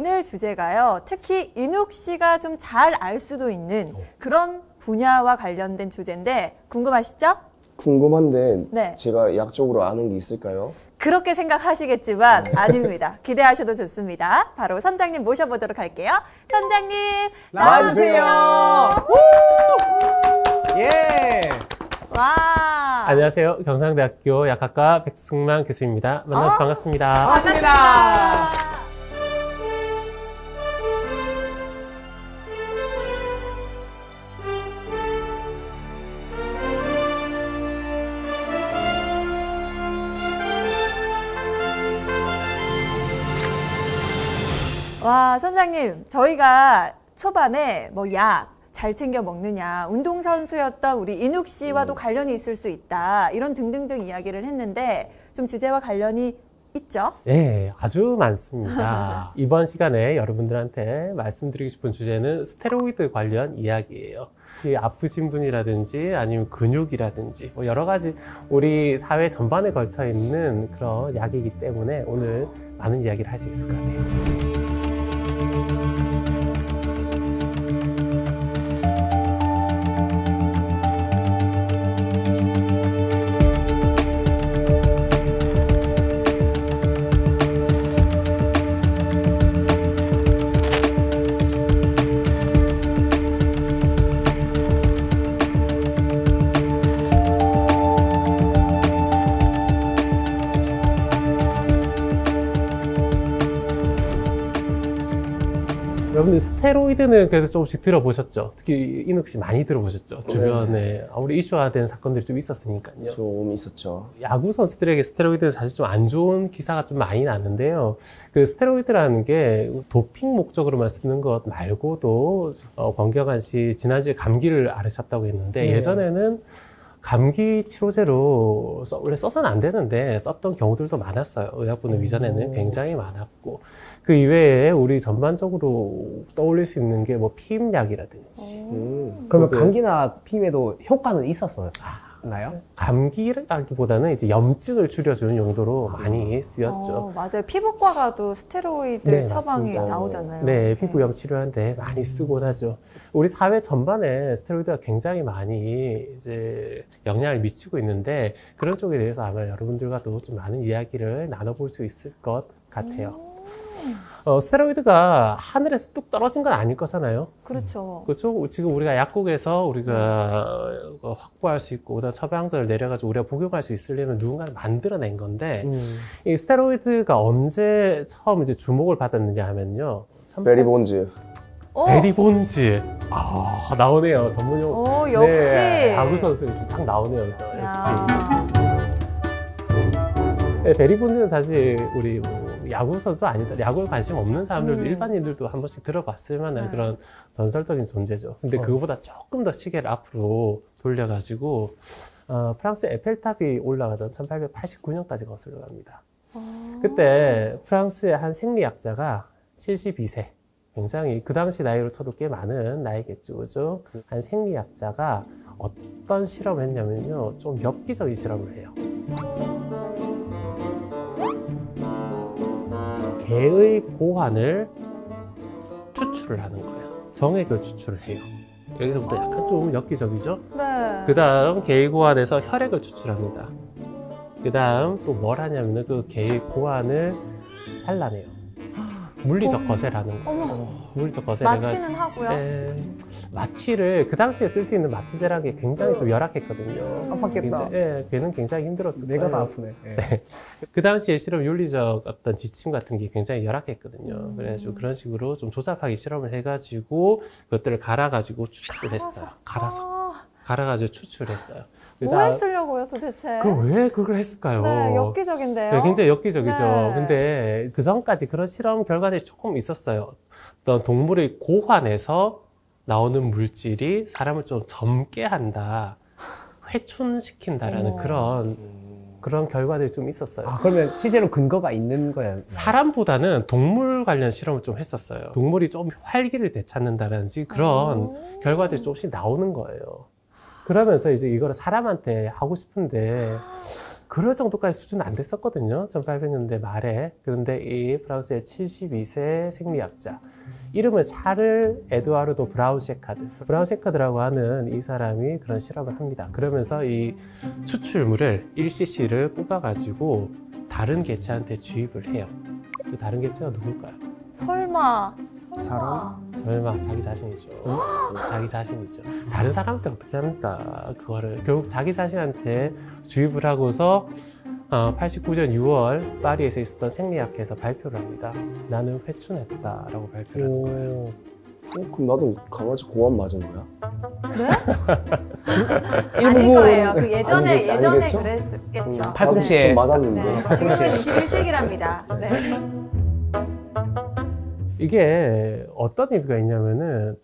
오늘 주제가요. 특히 인욱 씨가 좀 잘 알 수도 있는 그런 분야와 관련된 주제인데 궁금하시죠? 궁금한데 네. 제가 약적으로 아는 게 있을까요? 그렇게 생각하시겠지만 아닙니다. 기대하셔도 좋습니다. 바로 선장님 모셔보도록 할게요. 선장님 나와주세요. 예. 와. 안녕하세요. 경상대학교 약학과 백승만 교수입니다. 만나서 반갑습니다. 반갑습니다. 와, 선장님, 저희가 초반에 뭐 약 잘 챙겨 먹느냐, 운동선수였던 우리 인욱 씨와도 관련이 있을 수 있다, 이런 등등등 이야기를 했는데 좀 주제와 관련이 있죠? 네, 아주 많습니다. 이번 시간에 여러분들한테 말씀드리고 싶은 주제는 스테로이드 관련 이야기예요. 아프신 분이라든지 아니면 근육이라든지 뭐 여러 가지 우리 사회 전반에 걸쳐 있는 그런 약이기 때문에 오늘 많은 이야기를 할 수 있을 것 같아요. 여러분들 스테로이드는 그래도 조금씩 들어보셨죠? 특히 인욱 씨 많이 들어보셨죠? 주변에 우리 이슈화된 사건들이 좀 있었으니까요. 좀 있었죠. 야구 선수들에게 스테로이드는 사실 좀 안 좋은 기사가 좀 많이 나는데요. 그 스테로이드라는 게 도핑 목적으로만 쓰는 것 말고도 권경환 씨 지난주에 감기를 앓으셨다고 했는데 예전에는 감기 치료제로 원래 써서는 안 되는데 썼던 경우들도 많았어요. 의약분은 이전에는 굉장히 많았고 그 이외에 우리 전반적으로 떠올릴 수 있는 게 뭐 피임약이라든지 그러면 감기나 피임에도 효과는 있었나요? 감기라기보다는 이제 염증을 줄여주는 용도로 많이 쓰였죠. 맞아요. 피부과가도 스테로이드 네, 처방이 맞습니다. 나오잖아요. 네, 피부염 치료하는데 많이 쓰곤 하죠. 우리 사회 전반에 스테로이드가 굉장히 많이 이제 영향을 미치고 있는데 그런 쪽에 대해서 아마 여러분들과도 좀 많은 이야기를 나눠볼 수 있을 것 같아요. 스테로이드가 하늘에서 뚝 떨어진 건 아닐 거잖아요. 그렇죠. 그렇죠. 지금 우리가 약국에서 우리가 확보할 수 있고, 그다음 처방전을 내려가지고 우리가 복용할 수 있으려면 누군가를 만들어낸 건데, 이 스테로이드가 언제 처음 이제 주목을 받았느냐 하면요. 베리본즈. 베리본즈. 나오네요. 전문용. 오, 역시. 네, 야구 선수 이렇게 딱 나오네요. 그래서 역시. 네, 베리본즈는 사실 우리 야구 선수 아니다. 야구에 관심 없는 사람들도 일반인들도 한 번씩 들어봤을 만한 그런 전설적인 존재죠. 근데 그거보다 조금 더 시계를 앞으로 돌려가지고 프랑스 에펠탑이 올라가던 1889년까지 거슬러 갑니다. 그때 프랑스의 한 생리학자가 72세, 굉장히 그 당시 나이로 쳐도 꽤 많은 나이겠죠, 그죠? 한 생리학자가 어떤 실험을 했냐면요, 좀 엽기적인 실험을 해요. 개의 고환을 추출을 하는 거예요. 정액을 추출을 해요. 여기서부터 약간 좀 엽기적이죠? 네. 그 다음 개의 고환에서 혈액을 추출합니다. 그 다음 또 뭘 하냐면은 그 개의 고환을 잘라내요. 물리적 거세라는 거예요. 물리적 거세를 마취는 하고요. 마취를 그 당시에 쓸 수 있는 마취제라는 게 굉장히 좀 열악했거든요. 아팠겠다. 걔는 굉장히 힘들었을 거예요. 내가 다 아프네. 네. 그 당시에 실험 윤리적 어떤 지침 같은 게 굉장히 열악했거든요. 그래가지고 그런 식으로 좀 조잡하게 실험을 해가지고 그것들을 갈아가지고 추출을 했어요. 갈아가지고 추출했어요. 뭐 쓰려고요, 도대체? 왜 그걸 했을까요? 네, 엽기적인데요. 네, 굉장히 엽기적이죠. 네. 근데 그 전까지 그런 실험 결과들이 조금 있었어요. 어떤 동물의 고환에서 나오는 물질이 사람을 좀 젊게 한다, 회춘시킨다라는 그런 결과들이 좀 있었어요. 그러면 실제로 근거가 있는 거야? 사람보다는 동물 관련 실험을 좀 했었어요. 동물이 좀 활기를 되찾는다든지 그런 결과들이 조금씩 나오는 거예요. 그러면서 이제 이거를 사람한테 하고 싶은데 그럴 정도까지 수준은 안 됐었거든요. 1800년대 말에. 그런데 이 프랑스의 72세 생리학자, 이름은 샤를 에두아르도 브라운셰카드. 브라운셰카드라고 하는 이 사람이 그런 실험을 합니다. 그러면서 이 추출물을 1cc를 뽑아가지고 다른 개체한테 주입을 해요. 그 다른 개체가 누굴까요? 설마. 사람? 설마 자기 자신이죠. 자기 자신이죠. 다른 사람한테 어떻게 합니까? 그거를 결국 자기 자신한테 주입을 하고서 89년 6월 파리에서 있었던 생리학회에서 발표를 합니다. 나는 회춘했다라고 발표를 하는 거예요. 그럼 나도 강아지 공안 맞은 거야? 아닐 거예요. 그 예전에 아니겠죠? 그랬겠죠. 팔꿈치에. 좀 맞았는데. 네. 지금은 21세기랍니다. 네. 이게 어떤 의미가 있냐면은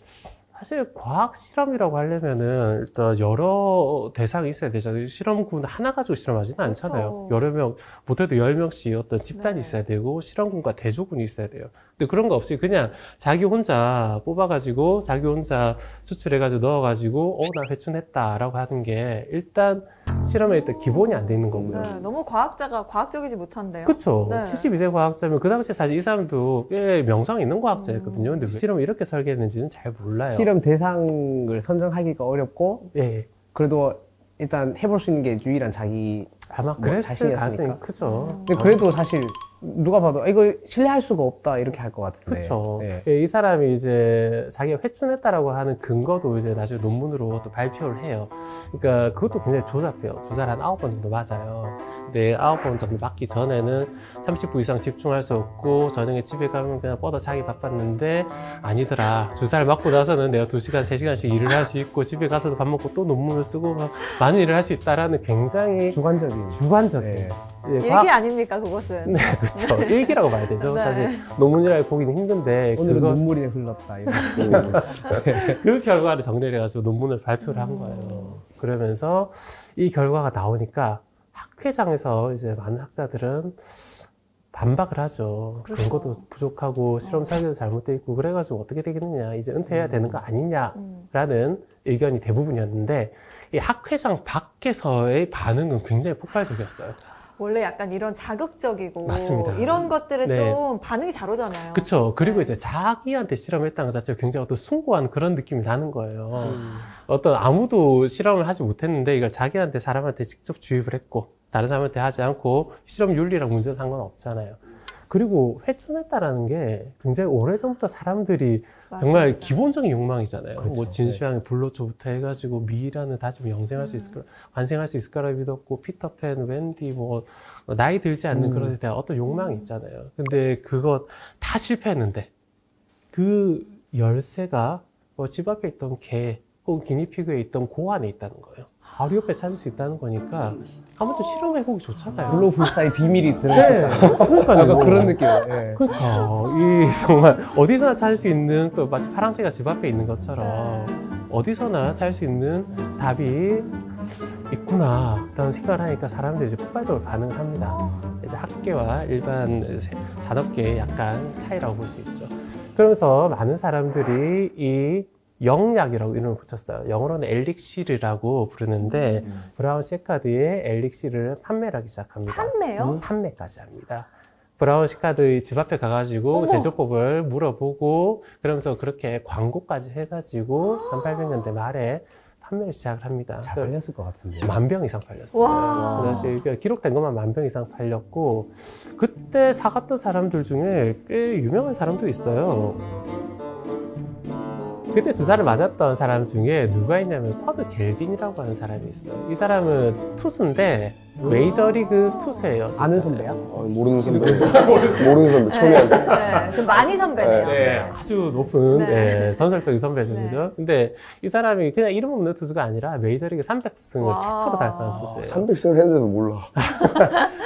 사실 과학 실험이라고 하려면은 일단 여러 대상이 있어야 되잖아요. 실험군 하나 가지고 실험하지는 않잖아요. 그렇죠. 여러 명, 못해도 10명씩 어떤 집단이 네. 있어야 되고 실험군과 대조군이 있어야 돼요. 근데 그런 거 없이 그냥 자기 혼자 뽑아가지고 자기 혼자 추출해가지고 넣어가지고 나 회춘했다라고 하는 게 일단 실험에 일단 기본이 안 돼 있는 거고요. 네, 너무 과학자가 과학적이지 못한데요. 그쵸. 네. 72세 과학자면 그 당시에 사실 이 사람도 꽤 명성 있는 과학자였거든요. 근데 왜 실험을 이렇게 설계했는지는 잘 몰라요. 실험 대상을 선정하기가 어렵고 예. 그래도 일단 해볼 수 있는 게 유일한 자기 아마 뭐 그랬을 자신이었으니까. 가능성이 크죠. 근데 그래도 사실 누가 봐도 이거 신뢰할 수가 없다 이렇게 할 것 같은데. 그렇죠. 네. 이 사람이 이제 자기가 회춘했다라고 하는 근거도 이제 나중에 논문으로 또 발표를 해요. 그러니까 그것도 굉장히 조잡해요. 조사를 한 9번 정도 맞아요. 근데 9번 정도 맞기 전에는 30분 이상 집중할 수 없고 저녁에 집에 가면 그냥 뻗어 자기 바빴는데 아니더라. 주사를 맞고 나서는 내가 2시간, 3시간씩 일을 할 수 있고 집에 가서도 밥 먹고 또 논문을 쓰고 막 많은 일을 할 수 있다라는 굉장히 주관적인. 주관적인 네. 일기 아닙니까 그것은? 네, 그렇죠. 일기라고 봐야 되죠. 네. 사실 논문이라고 보기는 힘든데 오늘은 그거 눈물이 흘렀다. 이런. 그 결과를 정리를 해가지고 논문을 발표를 한 거예요. 그러면서 이 결과가 나오니까 학회장에서 이제 많은 학자들은 반박을 하죠. 그렇죠. 근거도 부족하고 실험 설계도 잘못되어 있고 그래가지고 어떻게 되겠느냐, 이제 은퇴해야 되는 거 아니냐라는 의견이 대부분이었는데 이 학회장 밖에서의 반응은 굉장히 폭발적이었어요. 원래 약간 이런 자극적이고 맞습니다. 이런 것들은 네. 좀 반응이 잘 오잖아요. 그렇죠. 그리고 이제 자기한테 실험했다는 것 자체가 굉장히 어떤 숭고한 그런 느낌이 나는 거예요. 어떤 아무도 실험을 하지 못했는데 이걸 자기한테 사람한테 직접 주입을 했고 다른 사람한테 하지 않고 실험 윤리랑 문제는 상관없잖아요. 그리고 회춘했다라는 게 굉장히 오래전부터 사람들이 정말 기본적인 욕망이잖아요. 그렇죠. 뭐 진시황의 불로초부터 해가지고 미라는 다짐을 영생할 수 있을 거라, 환생할 수 있을 거라 믿었고 피터팬, 웬디 뭐 나이 들지 않는 그런 데 대한 어떤 욕망이 있잖아요. 근데 그거 다 실패했는데 그 열쇠가 뭐 집 앞에 있던 개 혹은 기니피그에 있던 고 안에 있다는 거예요. 바로 옆에 찾을 수 있다는 거니까 한번 좀 실험해보기 좋잖아요. 불로불사의 비밀이 네, 들어있다. 그러니까요. 약간 그런 느낌. 네. 그러니까 이 정말 어디서나 찾을 수 있는 그 마치 파랑새가 집 앞에 있는 것처럼 어디서나 찾을 수 있는 답이 있구나라는 생각을 하니까 사람들이 이제 폭발적으로 반응을 합니다. 이제 학계와 일반 산업계의 약간 차이라고 볼 수 있죠. 그러면서 많은 사람들이 이 영약이라고 이름을 붙였어요. 영어로는 엘릭시르라고 부르는데 브라운셰카드의 엘릭시르를 판매를 하기 시작합니다. 판매요? 판매까지 합니다. 브라운셰카드 집 앞에 가가지고 어머. 제조법을 물어보고 그러면서 그렇게 광고까지 해가지고 1800년대 말에 판매를 시작을 합니다. 잘 팔렸을 것 같은데. 10,000병 이상 팔렸어요. 와. 그래서 그러니까 기록된 것만 10,000병 이상 팔렸고 그때 사갔던 사람들 중에 꽤 유명한 사람도 있어요. 그때 주사를 맞았던 사람 중에 누가 있냐면 퍼드 갤빈이라고 하는 사람이 있어요. 이 사람은 투수인데 메이저리그 투수예요. 진짜. 아는 선배야? 모르는 선배. 모르는 선배. 초면. 네, 좀 많이 선배네요. 네, 아주 높은 네. 전설적인 선배죠. 근데 이 사람이 그냥 이름 없는 투수가 아니라 메이저리그 300승을 와. 최초로 달성한 투수예요. 300승을 했는데도 몰라.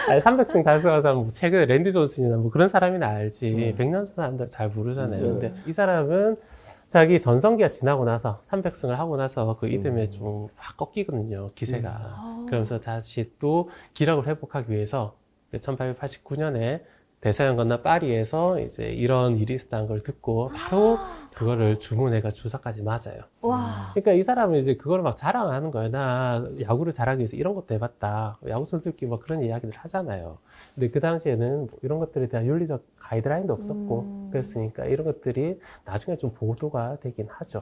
아니, 300승 달성한 사람, 뭐 최근에 랜디 존슨이나 뭐 그런 사람이나 알지. 100년 사람들 잘 모르잖아요. 근데 이 사람은 자기 전성기가 지나고 나서 300승을 하고 나서 그 이듬해 좀 확 꺾이거든요. 기세가. 그러면서 다시 또 기력을 회복하기 위해서 1889년에 대서양 건너 파리에서 이제 이런 일이 있었다는 걸 듣고 바로 그거를 주문해가 주사까지 맞아요. 와. 그러니까 이 사람은 이제 그걸 막 자랑하는 거예요. 나 야구를 잘하기 위해서 이런 것도 해봤다. 야구 선수들끼리 막 그런 이야기들 하잖아요. 근데 그 당시에는 뭐 이런 것들에 대한 윤리적 가이드라인도 없었고 그랬으니까 이런 것들이 나중에 좀 보도가 되긴 하죠.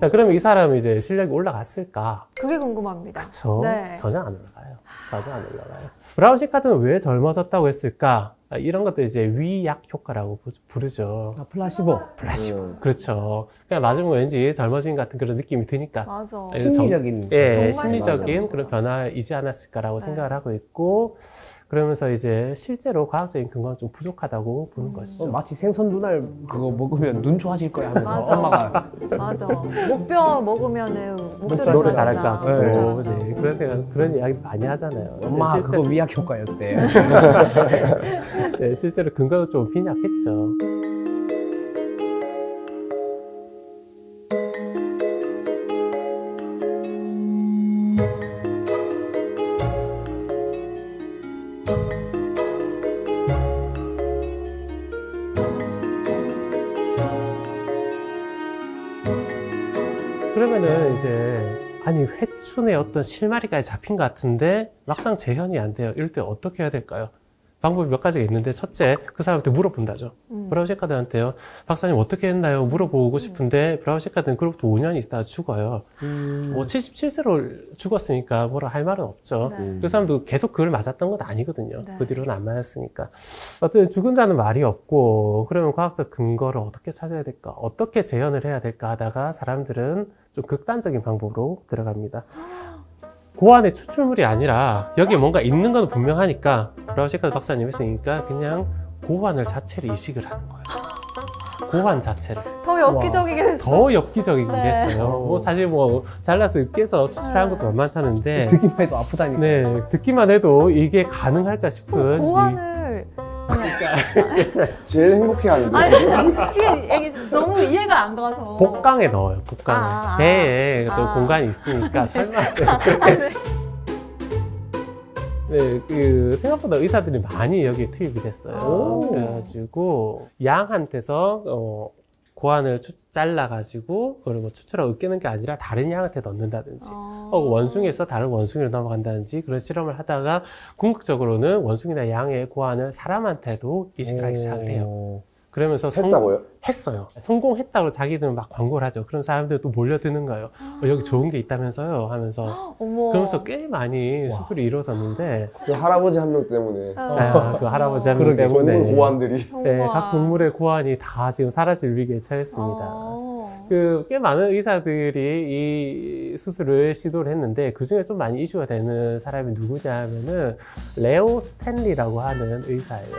자, 그러면 이 사람은 이제 실력이 올라갔을까? 그게 궁금합니다. 그쵸? 네. 전혀 안 올라가요. 전혀 안 올라가요. 브라운 시카드는 왜 젊어졌다고 했을까? 이런 것도 이제 위약 효과라고 부르죠. 아, 플라시보. 플라시보. 그렇죠. 그냥 맞으면 왠지 젊어진 같은 그런 느낌이 드니까. 맞아. 예, 심리적인. 예, 정말 심리적인 맞아요. 그런 변화이지 않았을까라고 네. 생각을 하고 있고, 그러면서 이제 실제로 과학적인 근거는 좀 부족하다고 보는 것이죠. 마치 생선 눈알 그거 먹으면 눈 좋아질 거야 하면서 맞아. 엄마가 맞아. 목뼈 먹으면은 목소리 노래 잘한다. 잘할 것 같고, 네. 잘한다. 네, 그런 생각, 그런 이야기 많이 하잖아요. 근데 엄마 실제- 그거 위약 효과였대. 네, 실제로 근거도 좀 빈약했죠. 그러면은 이제 아니 회춘에 어떤 실마리까지 잡힌 것 같은데 막상 재현이 안 돼요. 이럴 때 어떻게 해야 될까요? 방법이 몇 가지가 있는데 첫째, 그 사람한테 물어본다죠. 브라운 시카드한테요. 박사님 어떻게 했나요? 물어보고 싶은데 브라운 시카드는 그로부터 5년이 있다가 죽어요. 뭐 77세로 죽었으니까 뭐라 할 말은 없죠. 네. 그 사람도 계속 그걸 맞았던 건 아니거든요. 네. 그 뒤로는 안 맞았으니까. 어쨌든 죽은 자는 말이 없고 그러면 과학적 근거를 어떻게 찾아야 될까? 어떻게 재현을 해야 될까 하다가 사람들은 좀 극단적인 방법으로 들어갑니다. 고안의 추출물이 아니라 여기에 뭔가 있는 건 분명하니까 브라운 시카드 박사님 했으니까 그냥 고환을 자체를 이식을 하는 거예요. 고환 자체를. 더 엽기적이게 됐어. 더 엽기적이게 네. 됐어요. 뭐 사실 뭐 잘라서 으깨서 추출하는 것도 만만찮은데 듣기만 해도 아프다니까. 네, 듣기만 해도 이게 가능할까 싶은 고환을 제일 행복해하는데 아니 지금? 이게 너무 이해가 안 가서. 복강에 넣어요. 복강에. 아, 아. 배에 또 아. 공간이 있으니까 설마 네, 그 생각보다 의사들이 많이 여기에 투입이 됐어요. 오. 그래가지고 양한테서 고환을 잘라가지고 그걸 뭐 추출하고 으깨는 게 아니라 다른 양한테 넣는다든지 원숭이에서 다른 원숭이로 넘어간다든지 그런 실험을 하다가 궁극적으로는 원숭이나 양의 고환을 사람한테도 이식을 하기 시작을 해요. 그러면서 했다고요? 했어요. 성공했다고 자기들은 막 광고를 하죠. 그런 사람들이 또 몰려드는 거예요. 여기 좋은 게 있다면서요 하면서. 어머. 그러면서 꽤 많이 수술이 이루어졌는데 그 할아버지 한 명 때문에 그 할아버지 한 명 그러게 때문에 동물 고환들이 정말. 네, 각 동물의 고환이 다 지금 사라질 위기에 처했습니다. 그 꽤 많은 의사들이 이 수술을 시도를 했는데 그 중에 좀 많이 이슈가 되는 사람이 누구냐 하면은 레오 스탠리라고 하는 의사예요.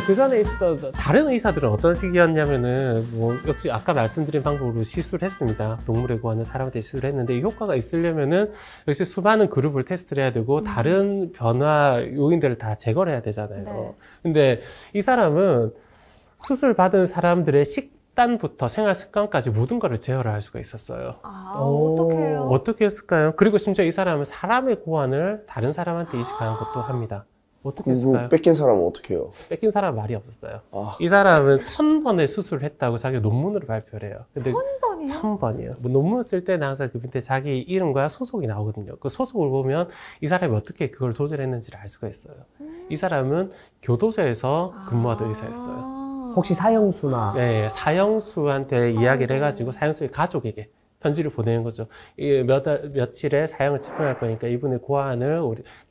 그 전에 있었던 다른 의사들은 어떤 식이었냐면은 뭐 역시 아까 말씀드린 방법으로 시술을 했습니다. 동물의 고환을 사람한테 시술을 했는데 이 효과가 있으려면은 역시 수많은 그룹을 테스트를 해야 되고 다른 변화 요인들을 다 제거를 해야 되잖아요. 네. 근데 이 사람은 수술 받은 사람들의 식단부터 생활 습관까지 모든 거를 제어를 할 수가 있었어요. 어떡해요. 어떻게 했을까요? 그리고 심지어 이 사람은 사람의 고환을 다른 사람한테 이식하는 것도 합니다. 어떻게 했을까요? 그거 뺏긴 사람은 어떻게 해요? 뺏긴 사람 말이 없었어요. 아, 이 사람은 1000번의 수술을 했다고 자기 논문으로 발표를 해요. 근데 1000번이요? 1000번이에요. 뭐 논문 쓸 때는 항상 그 밑에 자기 이름과 소속이 나오거든요. 그 소속을 보면 이 사람이 어떻게 그걸 조절했는지를 알 수가 있어요. 이 사람은 교도소에서 근무하던 의사였어요. 혹시 사형수나 네, 사형수한테 이야기를 해가지고 사형수의 가족에게 편지를 보내는 거죠. 며칠에 사형을 집행할 거니까 이분의 고환을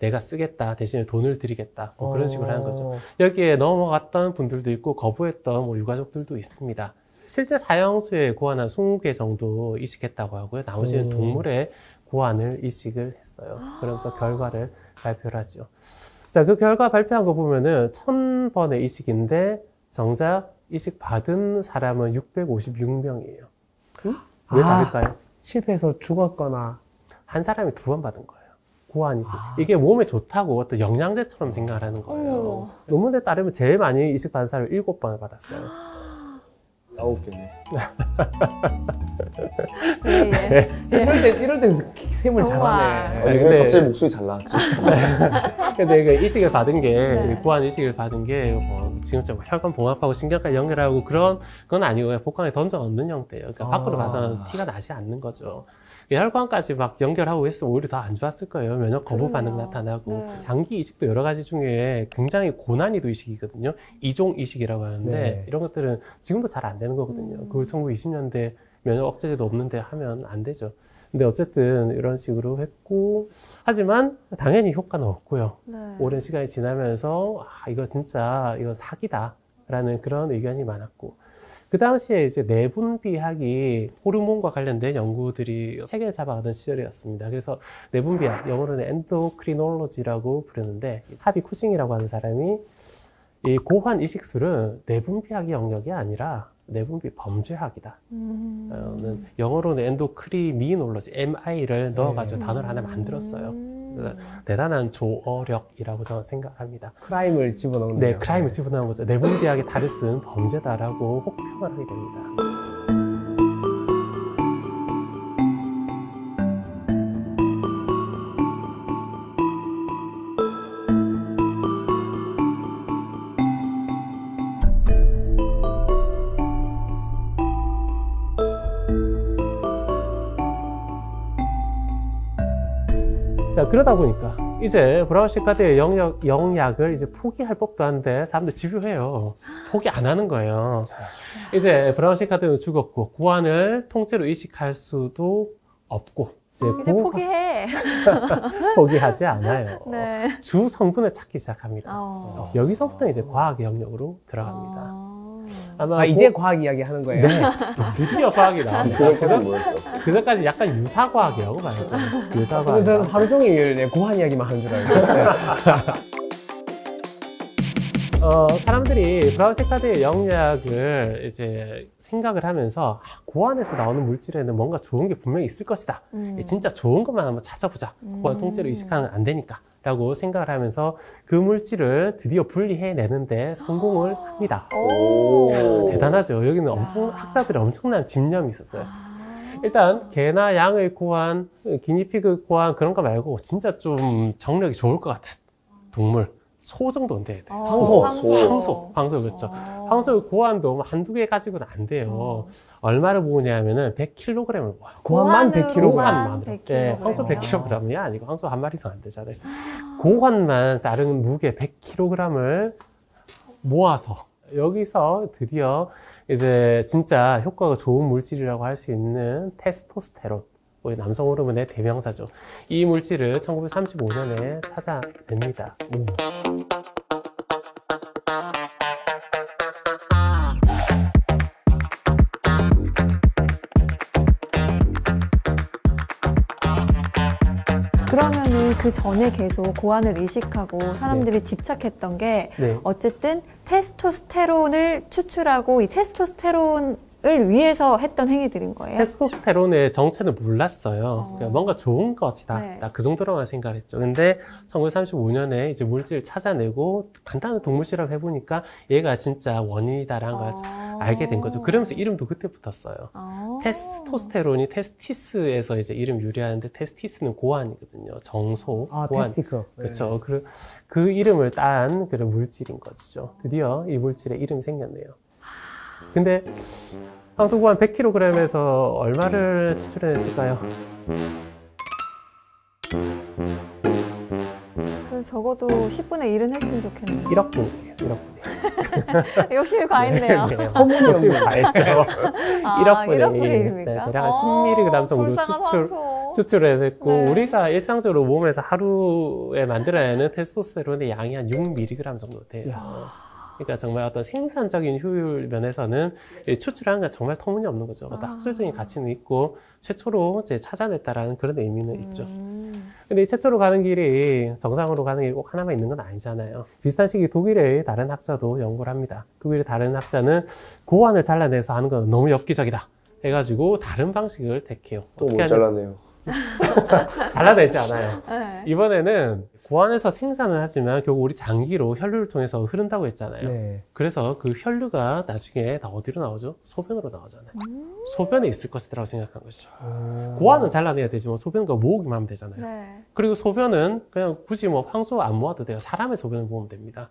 내가 쓰겠다. 대신에 돈을 드리겠다. 뭐 그런 식으로 하는 거죠. 여기에 넘어갔던 분들도 있고 거부했던 뭐 유가족들도 있습니다. 실제 사형수의 고환 한 20개 정도 이식했다고 하고요. 나머지는 동물의 고환을 이식을 했어요. 그러면서 결과를 발표를 하죠. 자, 그 결과 발표한 거 보면은 1000번의 이식인데 정작 이식 받은 사람은 656명이에요. 왜 다를까요? 실패해서 죽었거나 한 사람이 2번 받은 거예요. 고환이식. 이게 몸에 좋다고 어떤 영양제처럼 생각을 하는 거예요. 논문에 따르면 제일 많이 이식 받은 사람이 7번을 받았어요. 9개네. 예, 예. 이럴 때 셈을 우와. 잘하네. 근데 근데- 갑자기 목소리 잘 나왔지? 근데 그 이식을 받은 게, 네. 고환 이식을 받은 게, 뭐, 지금처럼 혈관 봉합하고 신경까지 연결하고 그런 건 아니고, 그냥 복강에 던져 넣는 형태예요. 그러니까 밖으로 봐서는 티가 나지 않는 거죠. 혈관까지 막 연결하고 했으면 오히려 더 안 좋았을 거예요. 면역 거부 반응 그러네요. 나타나고. 네. 장기 이식도 여러 가지 중에 굉장히 고난이도 이식이거든요. 이종 이식이라고 하는데, 네. 이런 것들은 지금도 잘 안 되는 거거든요. 그걸 1920년대 면역 억제제도 없는데 하면 안 되죠. 근데 어쨌든 이런 식으로 했고, 하지만 당연히 효과는 없고요. 네. 오랜 시간이 지나면서 이거 진짜 이건 사기다라는 그런 의견이 많았고, 그 당시에 이제 내분비학이 호르몬과 관련된 연구들이 체계를 잡아가던 시절이었습니다. 그래서 내분비학, 영어로는 엔도크리놀로지라고 부르는데, 하비 쿠싱이라고 하는 사람이 이 고환 이식술은 내분비학의 영역이 아니라 내분비 범죄학이다. 는 영어로는 엔도크리미놀로지, MI를 넣어가지고 단어를 하나 만들었어요. 그래서 대단한 조어력이라고 저는 생각합니다. 크라임을 집어넣는 네, 거예요. 크라임을 집어넣은 거죠. 내분비학의 탈을 쓴 범죄다라고 혹평을 하게 됩니다. 자, 그러다 보니까 이제 브라운시카드의 영약을 이제 포기할 법도 한데 사람들 집요해요. 포기 안 하는 거예요. 이제 브라운시카드는 죽었고 고환을 통째로 이식할 수도 없고 이제 포기해. 포기하지 않아요. 네. 주 성분을 찾기 시작합니다. 어. 여기서부터 이제 과학의 영역으로 들어갑니다. 아마 이제 과학 이야기 하는 거예요. 네, 드디어 과학이 나옵니다. 그전까지 뭐였어? 그전까지 약간 유사과학이라고 봐야죠. 근데 유사과학. 저는 하루 종일 내 고한 이야기만 하는 줄 알고. 사람들이 브라운시카드의 영약을 이제 생각을 하면서 고환에서 나오는 물질에는 뭔가 좋은 게 분명히 있을 것이다. 진짜 좋은 것만 한번 찾아보자. 고환 통째로 이식하면 안 되니까. 라고 생각을 하면서 그 물질을 드디어 분리해내는데 성공을 합니다. 오. 대단하죠. 여기는 학자들의 엄청난 집념이 있었어요. 일단 개나 양의 고환, 기니피그 고환 그런 거 말고 진짜 좀 정력이 좋을 것 같은 동물. 소 정도는 돼야 돼요. 황소, 그렇죠. 황소 고환도 한두 개 가지고는 안 돼요. 얼마를 모으냐면은 100kg을 모아요. 고환만 100kg. 고환만. 100kg. 네, 황소 100kg이 아니고 황소 한 마리도 안 되잖아요. 고환만 자른 무게 100kg을 모아서 여기서 드디어 이제 진짜 효과가 좋은 물질이라고 할 수 있는 테스토스테론. 우리 남성 호르몬의 대명사죠. 이 물질을 1935년에 찾아냅니다. 그러면은 그 전에 계속 고환을 이식하고 사람들이 집착했던 게 네. 어쨌든 테스토스테론을 추출하고 이 테스토스테론을 위해서 했던 행위들인 거예요. 테스토스테론의 정체는 몰랐어요. 그러니까 뭔가 좋은 것이다. 네. 나 그 정도로만 생각했죠. 근데 1935년에 이제 물질을 찾아내고 간단한 동물 실험 해보니까 얘가 진짜 원인이다라는 걸 알게 된 거죠. 그러면서 이름도 그때 붙었어요. 테스토스테론이 테스티스에서 이제 이름 유래하는데 테스티스는 고환이거든요. 정소. 고환. 테스티크. 그렇죠. 그 이름을 딴 그런 물질인 거죠. 드디어 이 물질의 이름이 생겼네요. 근데 황소고환 100kg에서 얼마를 추출해냈을까요? 그래서 적어도 10분의 1은 했으면 좋겠네요. 1억 분이에요. 1억 분이. 욕심이 과했네요. 혹시 과했죠. 1억 분이. 1억 분입니까? 대략 한 10mg 정도 불쌍한 황소. 추출해냈고, 네. 우리가 일상적으로 몸에서 하루에 만들어내는 테스토스테론의 양이 한 6mg 정도 돼요. 그러니까 정말 어떤 생산적인 효율 면에서는 추출하는 게 정말 터무니없는 거죠. 어떤 학술적인 가치는 있고, 최초로 이제 찾아냈다라는 그런 의미는 있죠. 근데 이 최초로 가는 길이 정상으로 가는 길이 꼭 하나만 있는 건 아니잖아요. 비슷한 시기 독일의 다른 학자도 연구를 합니다. 독일의 다른 학자는 고환을 잘라내서 하는 건 너무 엽기적이다 해가지고 다른 방식을 택해요. 또 뭘 잘라내요? 잘라내지 않아요. 네. 이번에는 고안에서 생산을 하지만 결국 우리 장기로 혈류를 통해서 흐른다고 했잖아요. 네. 그래서 그 혈류가 나중에 다 어디로 나오죠? 소변으로 나오잖아요. 소변에 있을 것이라고 생각한 것이죠. 고안은 잘라내야 되지만 소변과 모으기만 하면 되잖아요. 네. 그리고 소변은 그냥 굳이 뭐 황소 안 모아도 돼요. 사람의 소변을 모으면 됩니다.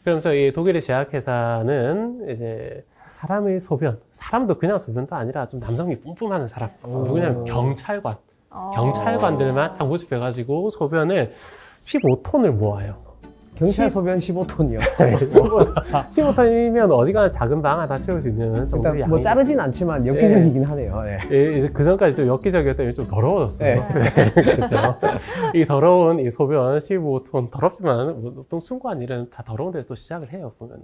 그러면서 이 독일의 제약회사는 이제 사람의 소변, 사람도 그냥 소변도 아니라 좀 남성이 뿜뿜하는 사람, 누구냐면 경찰관. 경찰관들만 다 모집해가지고 소변을 15톤을 모아요. 경찰 소변 15톤이요. 15톤이면 어지간한 작은 방 하나 채울 수 있는 정도의 일단 뭐 양이. 자르진 않지만 엽기적이긴 하네요. 네. 이제 그 전까지 좀 엽기적이었더니 좀 더러워졌어요. 네. 그렇죠. 이 더러운 이 소변 15톤 더럽지만 보통 순고한 일은 다 더러운 데서 또 시작을 해요 보면은.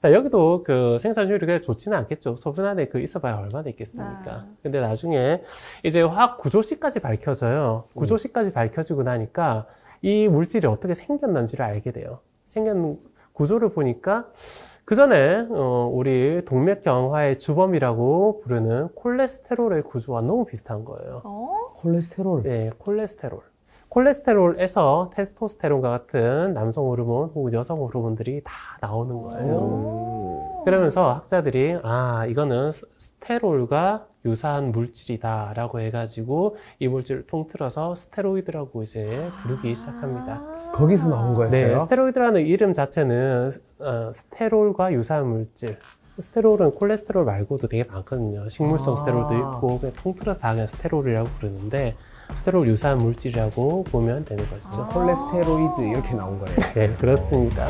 자, 여기도 그 생산율이 그렇게 좋지는 않겠죠. 소변 안에 그 있어봐야 얼마나 있겠습니까. 근데 나중에 이제 화학 구조식까지 밝혀져요. 구조식까지 밝혀지고 나니까 이 물질이 어떻게 생겼는지를 알게 돼요. 생긴 구조를 보니까 그 전에 우리 동맥경화의 주범이라고 부르는 콜레스테롤의 구조와 너무 비슷한 거예요. 콜레스테롤. 네, 콜레스테롤. 콜레스테롤에서 테스토스테론과 같은 남성 호르몬 혹은 여성 호르몬들이 다 나오는 거예요. 그러면서 학자들이 이거는 스테롤과 유사한 물질이다 라고 해가지고 이 물질을 통틀어서 스테로이드라고 이제 부르기 시작합니다. 거기서 나온 거였어요? 네, 스테로이드라는 이름 자체는 스테롤과 유사한 물질. 스테롤은 콜레스테롤 말고도 되게 많거든요. 식물성 스테롤도 있고 그냥 통틀어서 다 그냥 스테롤이라고 부르는데 스테롤 유사한 물질이라고 보면 되는 것이죠. 콜레스테로이드 이렇게 나온 거예요. 네, 그렇습니다.